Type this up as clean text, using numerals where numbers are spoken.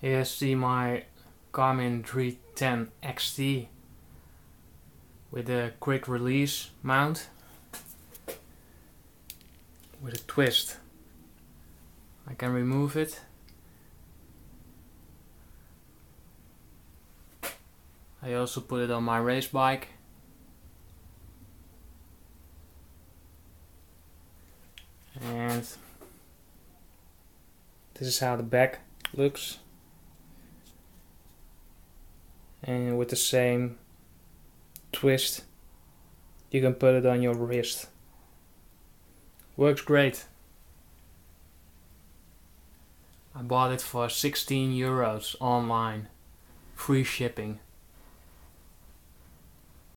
Here you see my Garmin 310 XT with a quick release mount with a twist. I can remove it. I also put it on my race bike. And this is how the back looks. And with the same twist, you can put it on your wrist. Works great. I bought it for €16 online, free shipping.